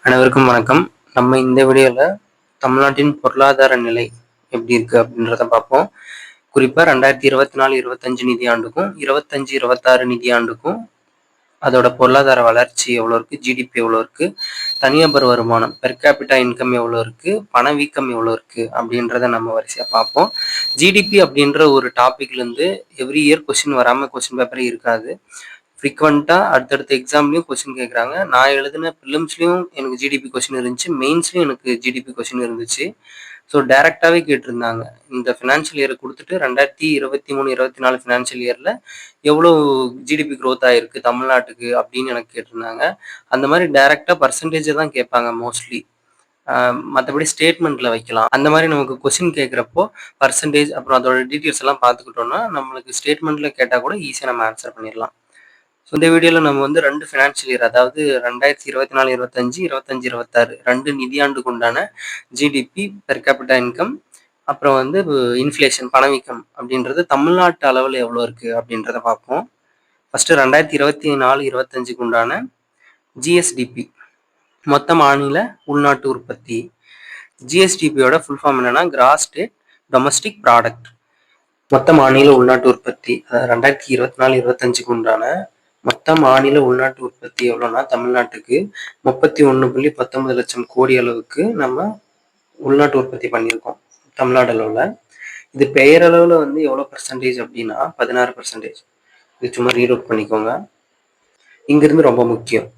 அனைவருக்கும் வணக்கம். நம்ம இந்த வீடியோவில் தமிழ்நாட்டின் பொருளாதார நிலை எப்படி இருக்குது அப்படின்றத பார்ப்போம். குறிப்பாக 2024-25 நிதியாண்டுக்கும் 25-26 நிதியாண்டுக்கும் அதோட பொருளாதார வளர்ச்சி எவ்வளோ இருக்குது, ஜிடிபி எவ்வளோ இருக்குது, தனிநபர் வருமானம் பெர் கேபிட்டா இன்கம் எவ்வளோ இருக்குது, பணவீக்கம் எவ்வளோ இருக்குது அப்படின்றத நம்ம வரிசையாக பார்ப்போம். ஜிடிபி அப்படின்ற ஒரு டாப்பிக்லேருந்து எவ்ரி இயர் கொஸ்டின் வராமல் கொஸ்டின் பேப்பரே இருக்காது. ஃப்ரீக்வெண்ட்டாக அடுத்தடுத்த எக்ஸாம்லேயும் கொஸ்டின் கேட்குறாங்க. நான் எழுதின ப்ரிலிம்ஸ்லேயும் எனக்கு ஜிடிபி கொஸ்டின் இருந்துச்சு, மெயின்ஸ்லேயும் எனக்கு ஜிடிபி கொஸ்டின் இருந்துச்சு. ஸோ டைரெக்டாகவே கேட்டிருந்தாங்க. இந்த ஃபினான்ஷியல் இயரை கொடுத்துட்டு 2023-24 ஃபினான்ஷியல் இயரில் எவ்வளோ ஜிடிபி க்ரோத் ஆகிருக்கு தமிழ்நாட்டுக்கு அப்படின்னு எனக்கு கேட்டிருந்தாங்க. அந்த மாதிரி டைரெக்டாக பர்சன்டேஜை தான் கேட்பாங்க மோஸ்ட்லி. மற்றபடி ஸ்டேட்மெண்ட்டில் வைக்கலாம். அந்த மாதிரி நமக்கு கொஸ்டின் கேட்குறப்போ பர்சன்டேஜ் அப்புறம் அதோட டீட்டெயில்ஸ் எல்லாம் பார்த்துக்கிட்டோம்னா நம்மளுக்கு ஸ்டேட்மெண்ட்டில் கேட்டால் கூட ஈஸியாக நம்ம ஆன்சர் பண்ணிடலாம். ஸோ இந்த வீடியோவில் நம்ம வந்து 2 ஃபினான்ஷியல் இயர், அதாவது 2024-25, 25-26 2 நிதியாண்டுக்கு உண்டான ஜிடிபி, பெர் கேபிட்டா இன்கம், அப்புறம் வந்து இன்ஃப்ளேஷன் பணவீக்கம் அப்படின்றது தமிழ்நாட்டு அளவில் எவ்வளோ இருக்குது அப்படின்றத பார்ப்போம். ஃபஸ்ட்டு 2024-25க்கு உண்டான ஜிஎஸ்டிபி, மொத்த மாநில உள்நாட்டு உற்பத்தி. ஜிஎஸ்டிபியோட ஃபுல் ஃபார்ம் என்னன்னா கிராஸ் ஸ்டேட் டொமஸ்டிக் ப்ராடக்ட். மொத்த மாநில உள்நாட்டு உற்பத்தி, அதாவது 2024-25க்கு உண்டான மொத்த மாநில உள்நாட்டு உற்பத்தி எவ்வளோன்னா தமிழ்நாட்டுக்கு 31.19 லட்சம் கோடி அளவுக்கு நம்ம உள்நாட்டு உற்பத்தி பண்ணியிருக்கோம் தமிழ்நாடு அளவில். இது பெயரளவில் வந்து எவ்வளோ பர்சன்டேஜ் அப்படின்னா 16%. இது சும்மா ரீட் அவுட் பண்ணிக்கோங்க. இங்கிருந்து ரொம்ப முக்கியம்,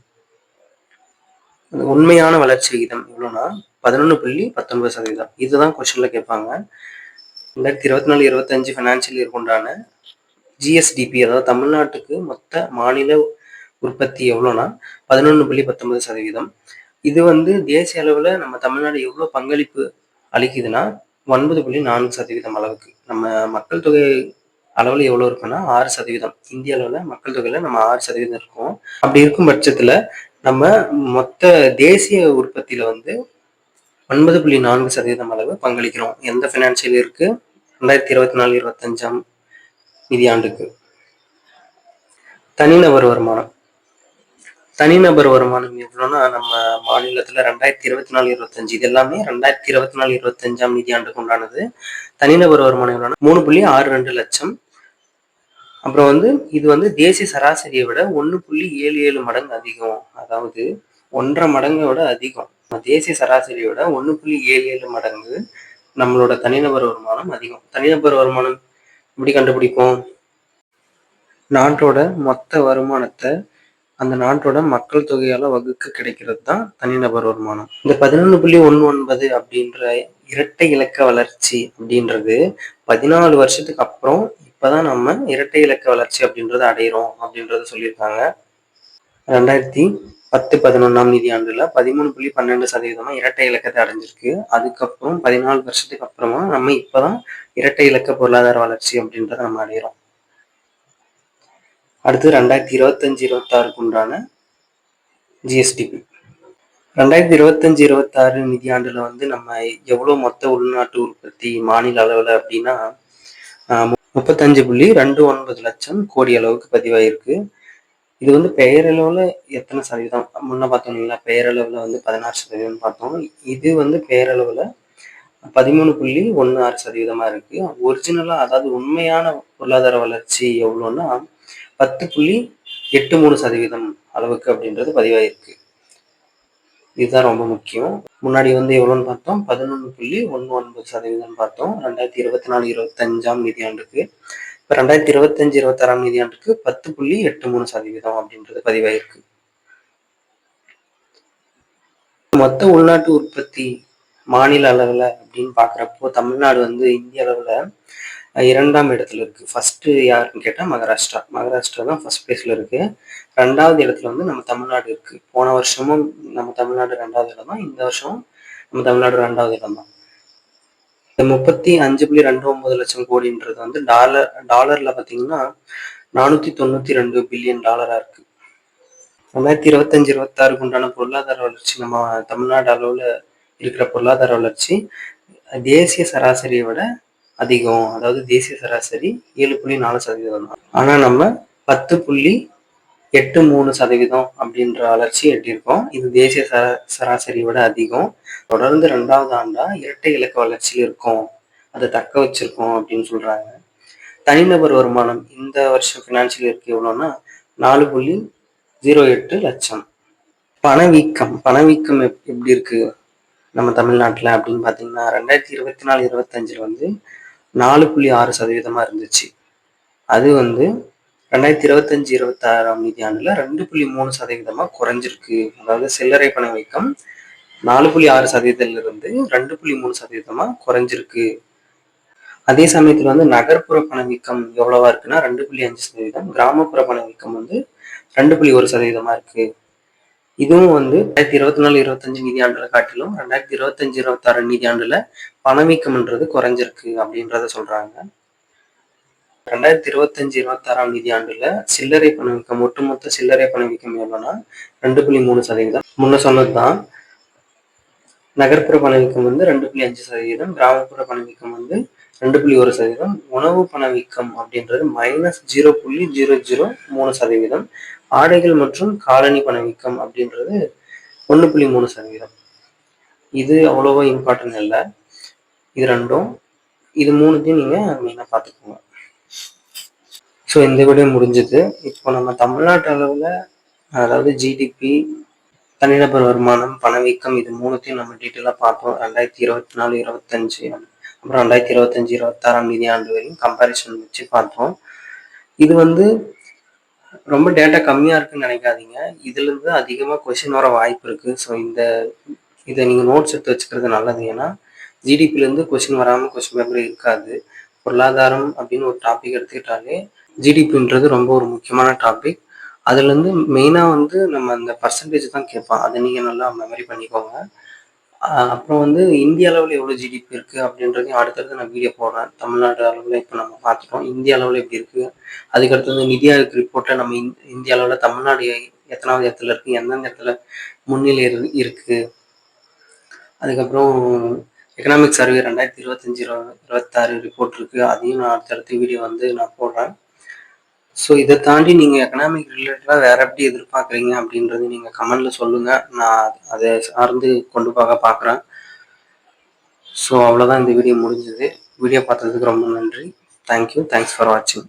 உண்மையான வளர்ச்சி விகிதம் எவ்வளோன்னா 11.19%. இதுதான் கொஸ்டினில் கேட்பாங்க. 2024-25 ஃபினான்ஷியல் இயருக்கு உண்டான ஜிஎஸ்டிபி, அதாவது தமிழ்நாட்டுக்கு மொத்த மாநில உற்பத்தி எவ்வளோனா 11.19%. இது வந்து தேசிய அளவில் நம்ம தமிழ்நாடு எவ்வளோ பங்களிப்பு அளிக்குதுன்னா 9.4% அளவுக்கு. நம்ம மக்கள் தொகை அளவில் எவ்வளோ இருக்குன்னா 6%. இந்திய அளவில் மக்கள் தொகையில் நம்ம 6% இருக்கோம். அப்படி இருக்கும் பட்சத்தில் நம்ம மொத்த தேசிய உற்பத்தியில் வந்து 9.4% அளவு பங்களிக்கிறோம். எந்த ஃபினான்ஷியல் இயருக்கு? 2024-25 நிதியாண்டுக்கு. தனிநபர் வருமானம். தனிநபர் வருமானம் எவ்வளோன்னா நம்ம மாநிலத்தில் 2024-25 இது எல்லாமே 2024-25 நிதியாண்டுக்கு உண்டானது. தனிநபர் வருமானம் எவ்வளோன்னா 3.62 லட்சம். அப்புறம் வந்து இது வந்து தேசிய சராசரியை விட 1.77 மடங்கு அதிகம், அதாவது 1.5 மடங்கோட அதிகம். தேசிய சராசரியை விட 1.77 மடங்கு நம்மளோட தனிநபர் வருமானம் அதிகம். தனிநபர் வருமானம் எப்படி கண்டுபிடிப்போம்? நாட்டோட மொத்த வருமானத்தை அந்த நாட்டோட மக்கள் தொகையால வகுக்க கிடைக்கிறது தான் தனிநபர் வருமானம். இந்த 11.19 அப்படின்ற இரட்டை இலக்க வளர்ச்சி அப்படின்றது 14 வருஷத்துக்கு அப்புறம் இப்பதான் நம்ம இரட்டை இலக்க வளர்ச்சி அப்படின்றத அடையிறோம் அப்படின்றத சொல்லியிருக்காங்க. 2010-11 நிதியாண்டுல 13.12% இரட்டை இலக்கத்தை அடைஞ்சிருக்கு. அதுக்கப்புறம் 14 வருஷத்துக்கு அப்புறமா நம்ம இப்பதான் இரட்டை இலக்க பொருளாதார வளர்ச்சி அப்படின்றத நம்ம அடையிறோம். அடுத்து 2025-26க்கு உண்டான ஜிஎஸ்டிபி. 2025-26 நிதியாண்டுல வந்து நம்ம எவ்வளோ மொத்த உள்நாட்டு உற்பத்தி மாநில அளவில் அப்படின்னா 35.29 லட்சம் கோடி அளவுக்கு பதிவாயிருக்கு. இது வந்து பெயரளவில் எத்தனை சதவீதம்? முன்ன பார்த்தோம் இல்லைங்களா, பெயரளவில் வந்து 16% பார்த்தோம். இது வந்து பெயரளவில் 13.16% இருக்கு. ஒரிஜினலா, அதாவது உண்மையான பொருளாதார வளர்ச்சி எவ்வளோன்னா 10.83% அளவுக்கு அப்படின்றது பதிவாயிருக்கு. இதுதான் ரொம்ப முக்கியம். முன்னாடி வந்து எவ்வளோன்னு பார்த்தோம்? 11.19% பார்த்தோம் 2024-25 நிதியாண்டுக்கு. இப்போ 2025-26 நிதியாண்டுக்கு 10.83% அப்படின்றது பதிவாயிருக்கு. மொத்த உள்நாட்டு உற்பத்தி மாநில அளவில் அப்படின்னு பார்க்குறப்போ தமிழ்நாடு வந்து இந்திய அளவில் 2ஆம் இடத்துல இருக்கு. ஃபர்ஸ்ட் யாருன்னு கேட்டால் மகாராஷ்டிரா தான் ஃபர்ஸ்ட் பிளேஸ்ல இருக்கு. 2வது இடத்துல வந்து நம்ம தமிழ்நாடு இருக்கு. போன வருஷமும் நம்ம தமிழ்நாடு 2வது இடம் தான், இந்த வருஷமும் நம்ம தமிழ்நாடு 2வது இடம் தான். இந்த 35.29 லட்சம் கோடின்றது வந்து டாலர்ல பார்த்தீங்கன்னா 492 பில்லியன் டாலரா இருக்கு. 2025-26க்கு உண்டான பொருளாதார வளர்ச்சி, நம்ம தமிழ்நாடு அளவில் இருக்கிற பொருளாதார வளர்ச்சி தேசிய சராசரியை விட அதிகம். அதாவது தேசிய சராசரி 7.4% தான். ஆனால் நம்ம 10.83 8.3% அப்படின்ற வளர்ச்சி எட்டியிருக்கோம். இது தேசிய சராசரியை விட அதிகம். தொடர்ந்து 2வது ஆண்டா இரட்டை இலக்க வளர்ச்சியில் இருக்கும், அதை தக்க வச்சிருக்கோம் அப்படின்னு சொல்றாங்க. தனிநபர் வருமானம் இந்த வருஷம் ஃபினான்ஷியல் இயருக்கு எவ்வளோன்னா 4.08 லட்சம். பணவீக்கம் எப்படி இருக்கு நம்ம தமிழ்நாட்டில் அப்படின்னு பார்த்தீங்கன்னா 2024-25 வந்து 4.6% இருந்துச்சு. அது வந்து 2025-26 நிதியாண்டுல 2.3% குறைஞ்சிருக்கு. அதாவது சில்லறை பணவீக்கம் 4.6% இருந்து 2.3% குறைஞ்சிருக்கு. அதே சமயத்துல வந்து நகர்ப்புற பணவீக்கம் எவ்வளவா இருக்குன்னா 2.5%, கிராமப்புற பணவீக்கம் வந்து 2.1% இருக்கு. இதுவும் வந்து 2024-25 நிதியாண்டுல காட்டிலும் 2025-26 நிதியாண்டுல பணவீக்கம்ன்றது குறைஞ்சிருக்கு அப்படின்றத சொல்றாங்க. 2025-26 நிதியாண்டுல சில்லறை பணவீக்கம், ஒட்டுமொத்த சில்லறை பணவீக்கம் எவ்வளோன்னா 2.3%. முன்ன சொன்னதுதான். நகர்ப்புற பணவீக்கம் வந்து 2.5%, கிராமப்புற பணவீக்கம் வந்து 2.1%, உணவு பணவீக்கம் அப்படின்றது -0.003%, ஆடைகள் மற்றும் காலனி பணவீக்கம் அப்படின்றது 1.3%. இது அவ்வளவா இம்பார்ட்டன்ட் இல்லை. இது ரெண்டும், இது மூணுத்தையும் நீங்க மெயினா பார்த்துக்கோங்க. ஸோ இந்த வீடியோ முடிஞ்சது. இப்போ நம்ம தமிழ்நாட்டு அளவில், அதாவது ஜிடிபி, தனிநபர் வருமானம், பணவீக்கம், இது மூணுத்தையும் நம்ம டீட்டெயிலாக பார்த்தோம். 2024-25 அப்புறம் 2025-26 நிதியாண்டு வரையும் கம்பேரிசன் வச்சு பார்த்தோம். இது வந்து ரொம்ப டேட்டா கம்மியாக இருக்குன்னு நினைக்காதீங்க. இதுலேருந்து அதிகமாக கொஷின் வர வாய்ப்பு இருக்குது. ஸோ இதை நீங்கள் நோட்ஸ் எடுத்து வச்சுக்கிறது நல்லது. ஏன்னா ஜிடிபிலேருந்து கொஷின் வராமல் கொஷின் பேப்பர் இருக்காது. பொருளாதாரம் அப்படின்னு ஒரு டாபிக் எடுத்துக்கிட்டாலே ஜிடிபின்றது ரொம்ப ஒரு முக்கியமான டாபிக். அதுலேருந்து மெயினாக வந்து நம்ம அந்த பர்சன்டேஜ் தான் கேட்பான். அதை நீங்கள் நல்லா மெமரி பண்ணிக்கோங்க. அப்புறம் வந்து இந்திய அளவில் எவ்வளோ ஜிடிபி இருக்குது அப்படின்றதையும் அடுத்தடுத்து நான் வீடியோ போடுறேன். தமிழ்நாடு அளவில் இப்போ நம்ம பார்த்துட்டோம். இந்திய அளவில் எப்படி இருக்குது, அதுக்கடுத்து நிதி ஆயோக் ரிப்போர்ட்டை நம்ம இந்திய அளவில் தமிழ்நாடு எத்தனாவது இடத்துல இருக்குது, எந்தெந்த இடத்துல முன்னிலை இருக்குது, அதுக்கப்புறம் எக்கனாமிக் சர்வே 2025-26 ரிப்போர்ட் இருக்குது. அதையும் நான் அடுத்தடுத்த வீடியோ வந்து நான் போடுறேன். ஸோ இதை தாண்டி நீங்கள் எக்கனாமிக் ரிலேட்டடாக வேற எப்படி எதிர்பார்க்குறீங்க அப்படின்றது நீங்கள் கமெண்டில் சொல்லுங்கள். நான் அதை சார்ந்து கொண்டு போக பார்க்குறேன். ஸோ அவ்வளோதான், இந்த வீடியோ முடிஞ்சது. வீடியோ பார்த்ததுக்கு ரொம்ப நன்றி. தேங்க்யூ. தேங்க்ஸ் ஃபார் வாட்சிங்.